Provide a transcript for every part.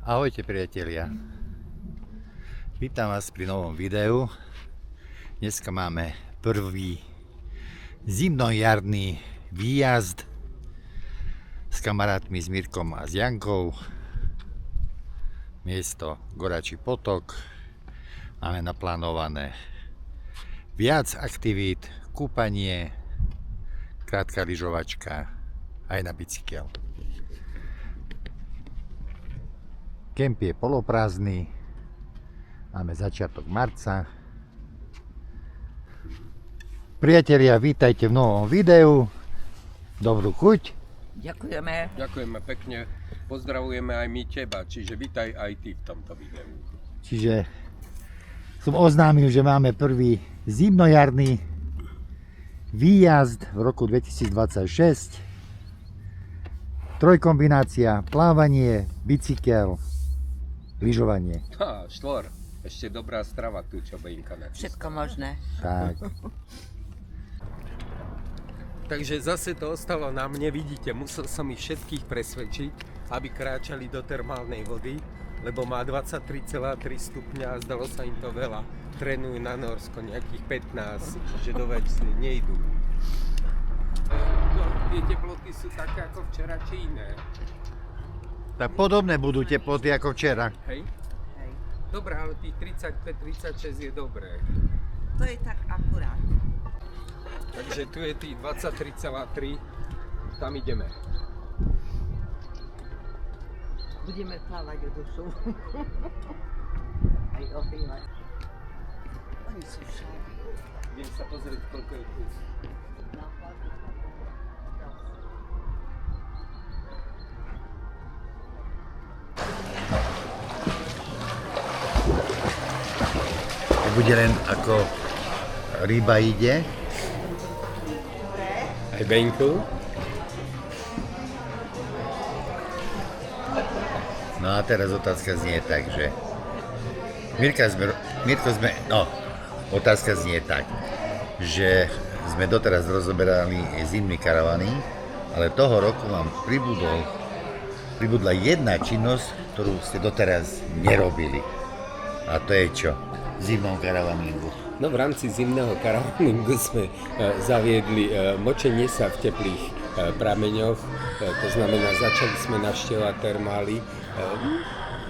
Ahojte priatelia, vítam vás pri novom videu. Dneska máme prvý zimno-jarný výjazd s kamarátmi, s Mirkom a s Jankou. Miesto Goračí potok. Máme naplánované viac aktivít, kúpanie, krátka lyžovačka aj na bicykel. Kemp je poloprázdny, máme začiatok marca. Priatelia, vítajte v novom videu, dobrú chuť. Ďakujeme. Ďakujeme pekne, pozdravujeme aj my teba, čiže vítaj aj ty v tomto videu. Čiže som oznámil, že máme prvý zimnojarný výjazd v roku 2026. Trojkombinácia, plávanie, bicykel, lyžovanie. Štvor, ešte dobrá strava tu, čo Bejnka napísala. Všetko možné. Tak. Takže zase to ostalo na mne, vidíte, musel som ich všetkých presvedčiť, aby kráčali do termálnej vody, lebo má 23,3 stupňa a zdalo sa im to veľa. Trénujú na Norsko nejakých 15, že do veci nejdú. Tie teploty sú také ako včera, či iné? Tak podobné budú teploty ako včera. Hej? Hej. Dobré, ale tých 35-36 je dobré. To je tak akurát. Takže tu je tých 23,3, tam ideme. Budeme plávať o dušu. Aj ohývať. Oni sú však. Idem sa pozrieť, koľko je plus. Bude len ako ryba ide. Aj Beňku. No a teraz otázka znie tak, že otázka znie tak, že sme doteraz rozoberali zimný karavany, ale toho roku vám pribudla jedna činnosť, ktorú ste doteraz nerobili. A to je čo? V zimnom karavaningu. No v rámci zimného karavaningu sme zaviedli močenie sa v teplých prameňoch, to znamená, začali sme navštevovať termály.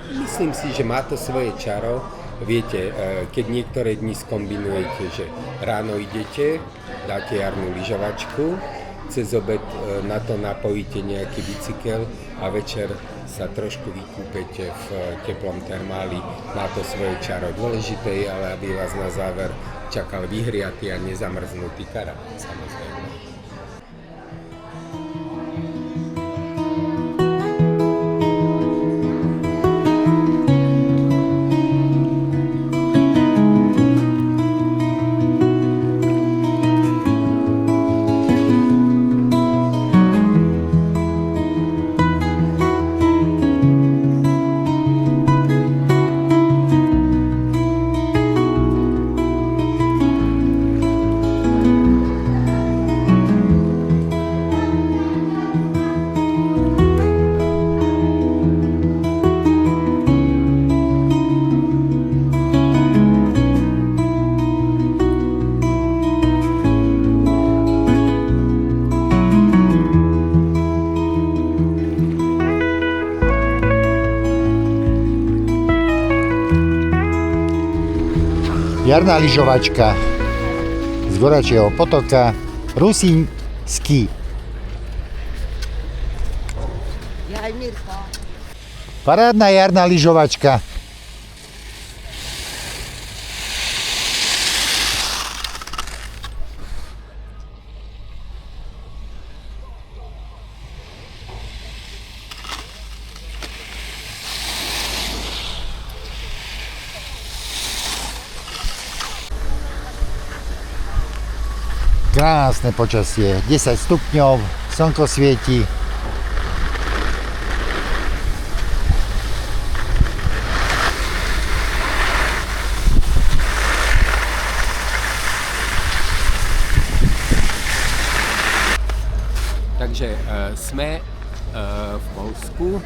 Myslím si, že má to svoje čaro. Viete, keď niektoré dni skombinujete, že ráno idete, dáte jarnú lyžovačku, cez obed na to napojíte nejaký bicykel a večer sa trošku vykúpete v teplom termáli, má to svoje čaro. Dôležité je ale, aby vás na záver čakal vyhriatý a nezamrznutý karaván, samozrejme. Jarná lyžovačka z Goračieho potoka, Rusín ski. Ja aj Mirko. Parádna jarná lyžovačka. Krásne počasie, 10 stupňov, slnko svieti. Takže sme v Polsku,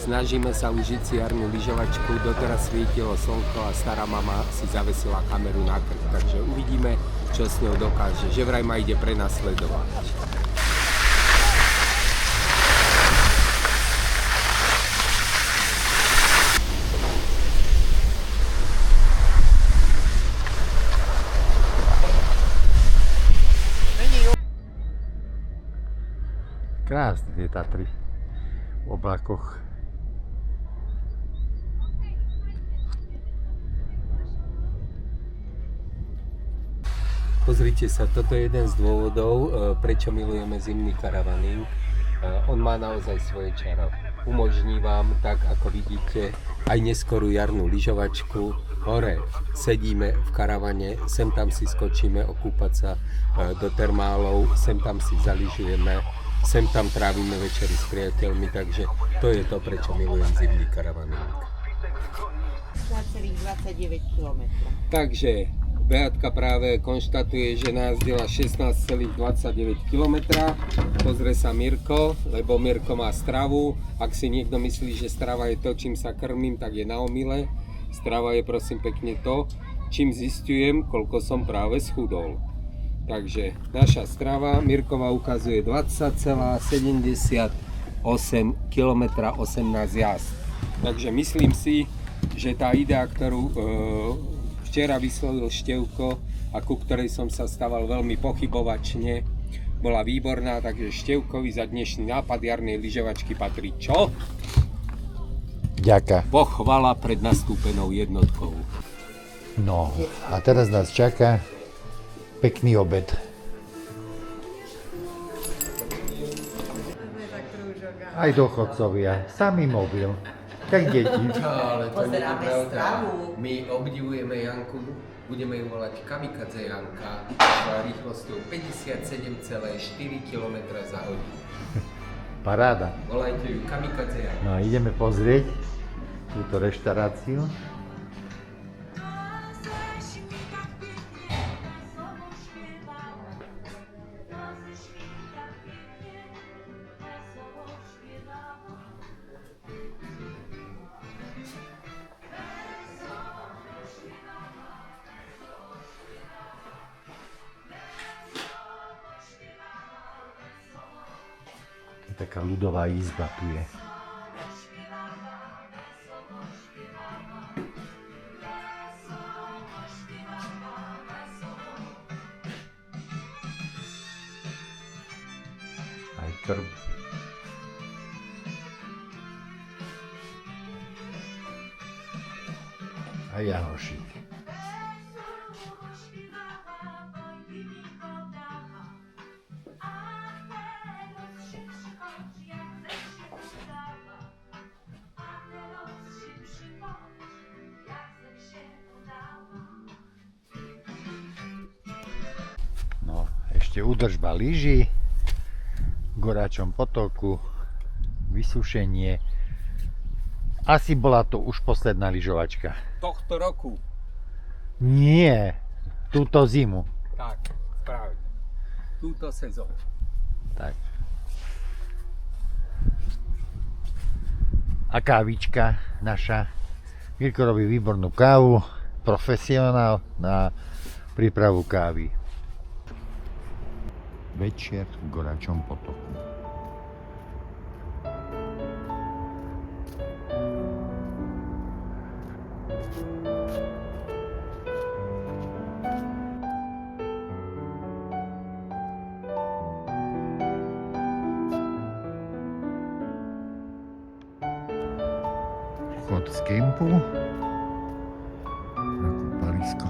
Snažíme sa užiť si jarnú lyžovačku, doteraz svietilo slnko a stará mama si zavesila kameru na krk, takže uvidíme, čo s ňou dokáže, že vraj ma ide prenasledovať. Krásne tie Tatry v oblakoch. Pozrite sa, toto je jeden z dôvodov, prečo milujeme zimný karavaning. On má naozaj svoje čaro. Umožní vám, tak ako vidíte, aj neskorú jarnú lyžovačku. Hore sedíme v karavane, sem tam si skočíme okúpať sa do termálov, sem tam si zaližujeme, sem tam trávime večery s priateľmi, takže to je to, prečo milujem zimný karavaning. 29 km. Takže Beatka práve konštatuje, že najazdila 16,29 km. Pozrie sa Mirko, lebo Mirko má stravu. Ak si niekto myslí, že strava je to, čím sa krmím, tak je na omyle. Strava je prosím pekne to, čím zistujem, koľko som práve schudol. Takže naša strava, Mirkova ukazuje 20,78 km 18 jazd. Takže myslím si, že tá idea, ktorú včera vyslovil Števko a ku ktorej som sa stával veľmi pochybovačne, bola výborná, takže Števkovi za dnešný nápad jarnej lyžovačky patrí čo? Ďaká. Pochvala pred nastúpenou jednotkou. No a teraz nás čaká pekný obed. Aj dôchodcovia, samý mobil, tak deti. Ale to nie je Pozeráme pravda. stravu. My obdivujeme Janku, budeme ju volať Kamikadze Janka, šla rýchlosťou 57,4 km za hodinu. Paráda. Volajte ju Kamikadze Janka. No a ideme pozrieť túto reštauráciu. Taká ľudová izba tu je. Aj krb. A jahošik. No, ešte údržba lyží v Goráčom potoku, vysušenie. Asi bola to už posledná lyžovačka. Tohto roku. Nie, túto zimu. Tak, správne. Túto sezónu. Tak. A kávička naša. Mirko robí výbornú kávu, profesionál na prípravu kávy. Večer v Goráčom potoku. Vchod z kempu na kúpalisko.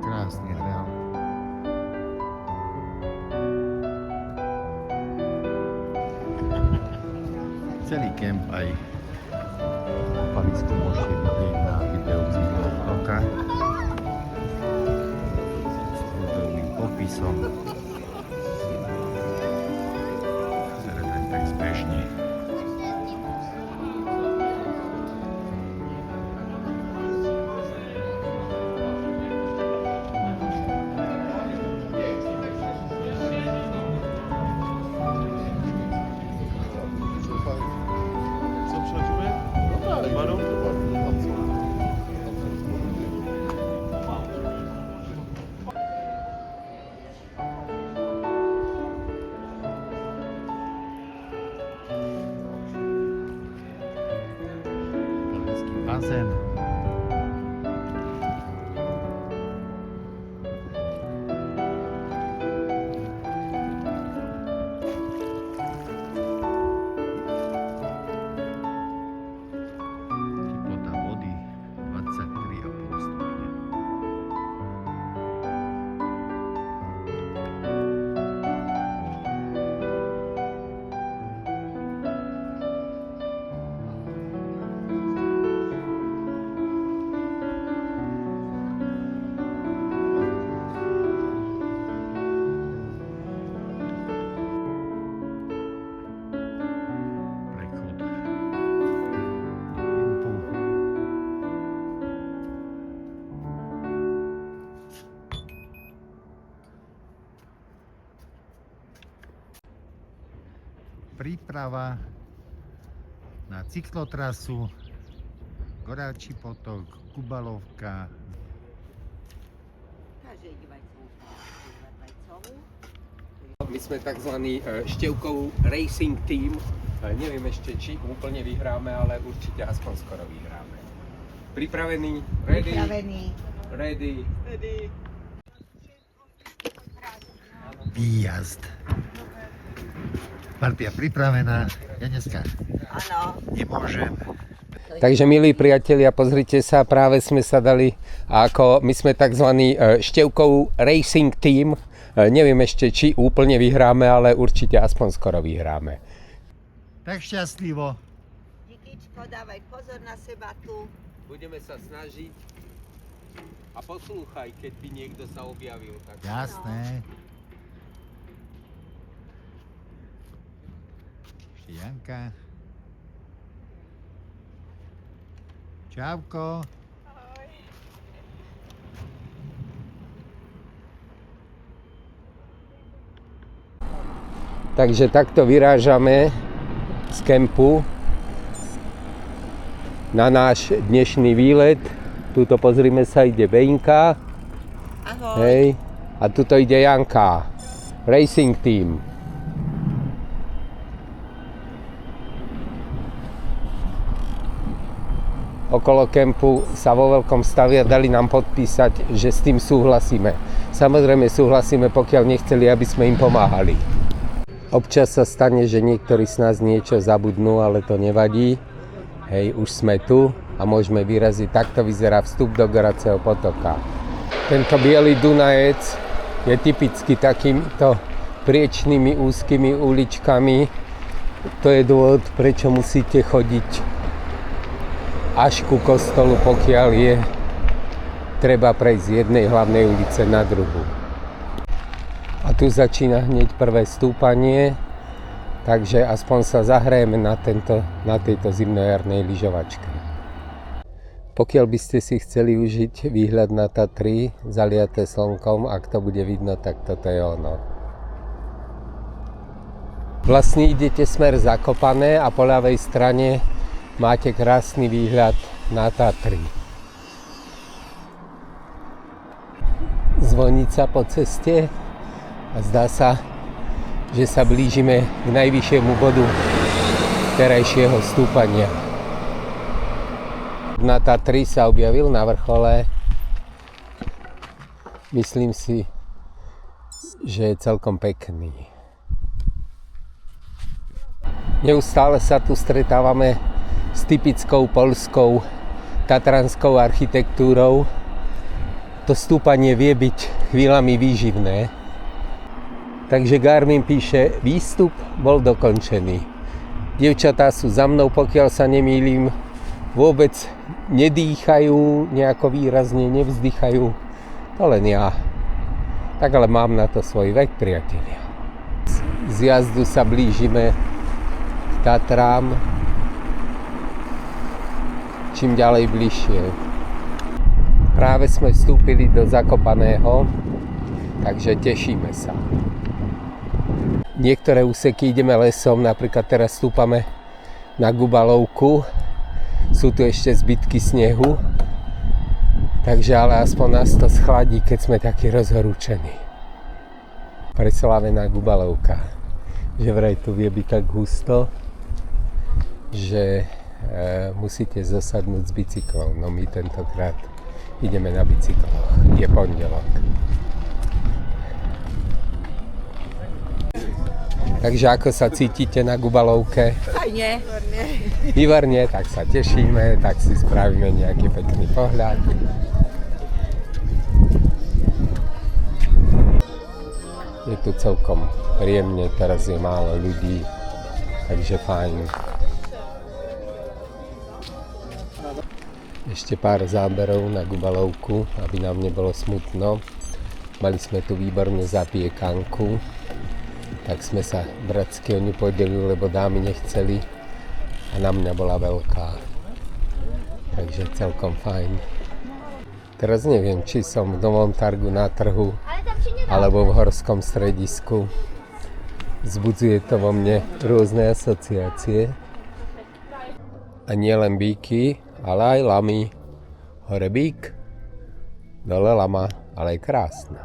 Krásny areál. Celý kemp aj kúpalisko môžete vidieť na videu z minulého roka s detailným popisom, ktoré ten text bežne. Polski basen. Teplota vody 23,5 stupňa. Prechod do kempu. Príprava na cyklotrasu Goráčí potok, Kubalovka. Kaže, ide vajcovú. My sme tzv. Števkov racing team. Neviem ešte, či úplne vyhráme, ale určite aspoň skoro vyhráme. Pripravení? Ready? Pripravený. Ready? Výjazd. Partia pripravená. Ja dneska Áno. nemôžem. Takže milí priatelia, pozrite sa, práve sme sa dali, ako my sme tzv. Števkov racing team. Neviem ešte, či úplne vyhráme, ale určite aspoň skoro vyhráme. Tak šťastlivo. Díkyčko, dávaj pozor na seba tu. Budeme sa snažiť a poslúchaj, keď by niekto sa objavil. Tak... Jasné. Ešte Janka. Čauko. Takže takto vyrážame z kempu na náš dnešný výlet. Tuto pozrime sa, ide Beinka. Ahoj. Hej. A tuto ide Janka. Racing team. Okolo kempu sa vo veľkom stavia, dali nám podpísať, že s tým súhlasíme. Samozrejme súhlasíme, pokiaľ nechceli, aby sme im pomáhali. Občas sa stane, že niektorí z nás niečo zabudnú, ale to nevadí. Hej, už sme tu a môžeme vyraziť. Takto vyzerá vstup do Goraceho potoka. Tento biely Dunajec je typicky takýmito priečnými úzkými uličkami. To je dôvod, prečo musíte chodiť až ku kostolu, pokiaľ je treba prejsť z jednej hlavnej ulice na druhú. A tu začína hneď prvé stúpanie, takže aspoň sa zahrajeme na tejto zimnojarnej lyžovačke. Pokiaľ by ste si chceli užiť výhľad na Tatry, zaliaté slnkom, ak to bude vidno, tak toto je ono. Vlastne idete smer Zakopané a po ľavej strane máte krásny výhľad na Tatry. Zvonica po ceste a zdá sa, že sa blížime k najvyššiemu bodu terajšieho stúpania. Na Tatry sa objavil na vrchole. Myslím si, že je celkom pekný. Neustále sa tu stretávame s typickou poľskou tatranskou architektúrou. To stúpanie vie byť chvíľami výživné. Takže Garmin píše, výstup bol dokončený. Dievčatá sú za mnou, pokiaľ sa nemýlim, vôbec nedýchajú, nejako výrazne nevzdychajú. To len ja. Tak ale mám na to svoj vek, priatelia. Z jazdu sa blížime k Tatrám. Čím ďalej bližšie. Práve sme vstúpili do Zakopaného, takže tešíme sa. Niektoré úseky ideme lesom, napríklad teraz vstúpame na Gubalovku. Sú tu ešte zbytky snehu, takže ale aspoň nás to schladí, keď sme takí rozhorúčení. Preslávená Gubalovka, že vraj tu vie byť tak husto, že musíte zosadnúť s bicyklom. No my tentokrát ideme na bicykloch. Je pondelok. Takže ako sa cítite na Gubalovke? Fajne. Výborne, tak sa tešíme, tak si spravíme nejaký pekný pohľad. Je tu celkom príjemne, teraz je málo ľudí, takže fajn. Ešte pár záberov na Gubalovku, aby nám nebolo smutno. Mali sme tu výbornú zapiekanku, tak sme sa bratsky o ňu podelili, lebo dámy nechceli a na mňa bola veľká. Takže celkom fajn. Teraz neviem, či som v Novom Targu na trhu alebo v horskom stredisku. Vzbudzuje to vo mne rôzne asociácie. A nie len bíky, ale aj lamy. Hore bík, dole lama, ale aj krásna.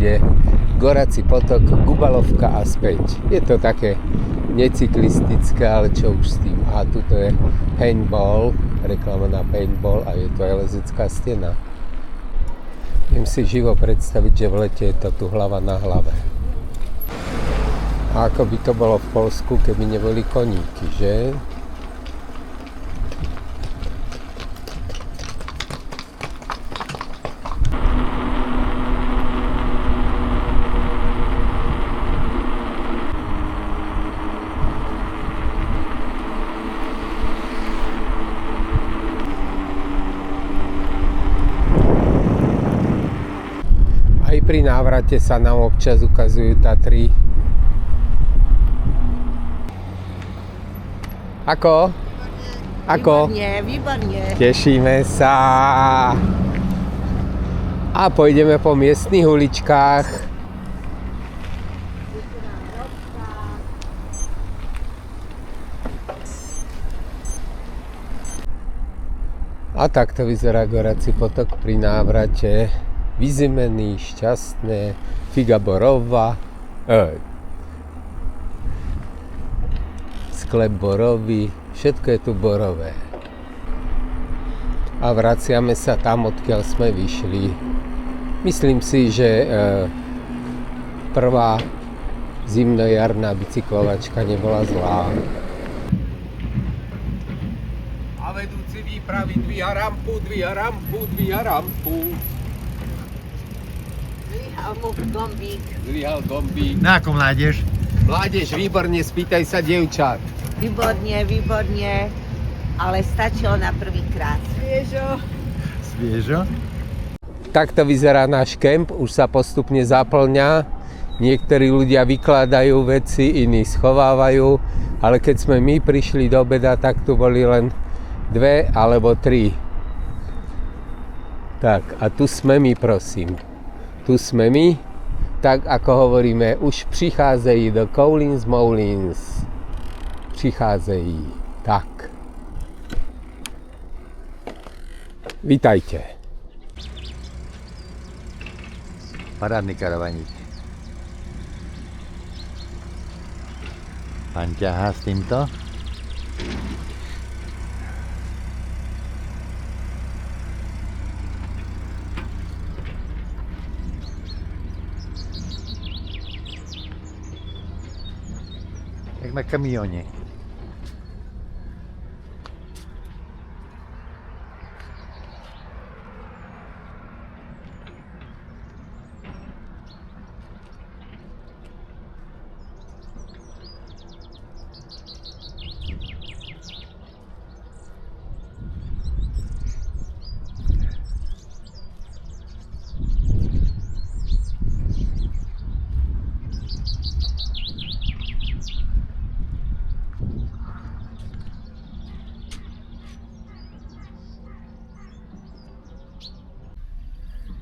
Je Gorací potok, Gubalovka a späť. Je to také necyklistické, ale čo už s tým. A tuto je paintball, reklama na paintball a je to aj lezecká stena. Viem si živo predstaviť, že v lete je to tu hlava na hlave. A ako by to bolo v Poľsku, keby neboli koníky, že? Aj pri návrate sa nám občas ukazujú Tatry. Ako? Ako? Výborne. Tešíme sa. A pôjdeme po miestnych uličkách. A takto vyzerá Gorací potok pri návrate. Vyzimený, šťastné, figa borová, sklep borový, všetko je tu borové. A vraciame sa tam, odkiaľ sme vyšli. Myslím si, že prvá zimno-jarná bicyklovačka nebola zlá. A vedúci výpravy dvíha rampu, dvíha rampu, dvíha rampu. Zlyhal mu gombík. Zlyhal gombík. Na akom mládež? Mládež, výborne, spýtaj sa dievčat. Výborne, výborne. Ale stačilo na prvýkrát. Sviežo? Takto vyzerá náš kemp, už sa postupne zaplňa. Niektorí ľudia vykladajú veci, iní schovávajú. Ale keď sme my prišli do obeda, tak tu boli len 2 alebo 3. Tak, a tu sme my, prosím. Tu sme my, tak ako hovoríme, už přicházejí do Koulins Moulins. Přicházejí, tak. Vítajte. Parádny karavaník. Pán ťahá s týmto. Jak na kamionie.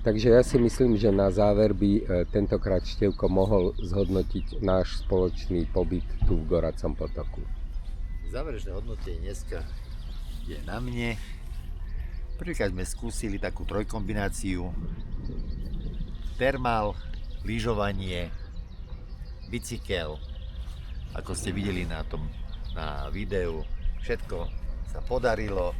Takže ja si myslím, že na záver by tentokrát Števko mohol zhodnotiť náš spoločný pobyt tu v Goracom potoku. Záverečné hodnotenie dneska je na mne. Prvýkrát sme skúsili takú trojkombináciu. Termál, lyžovanie, bicykel. Ako ste videli na videu, všetko sa podarilo.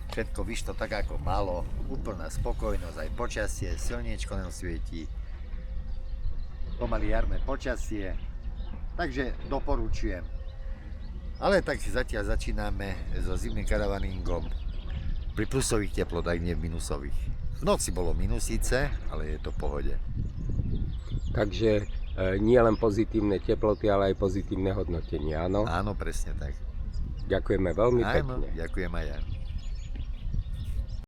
Všetko vyšlo tak, ako malo. Úplná spokojnosť, aj počasie, slniečko nám svieti. Pomaly jarné počasie. Takže doporučujem. Ale tak zatiaľ začíname so zimným karavaningom pri plusových teplotách, nie v minusových. V noci bolo minusíce, ale je to v pohode. Takže nie len pozitívne teploty, ale aj pozitívne hodnotenie, áno? Áno, presne tak. Ďakujeme veľmi Áno, pekne. ďakujem aj ja.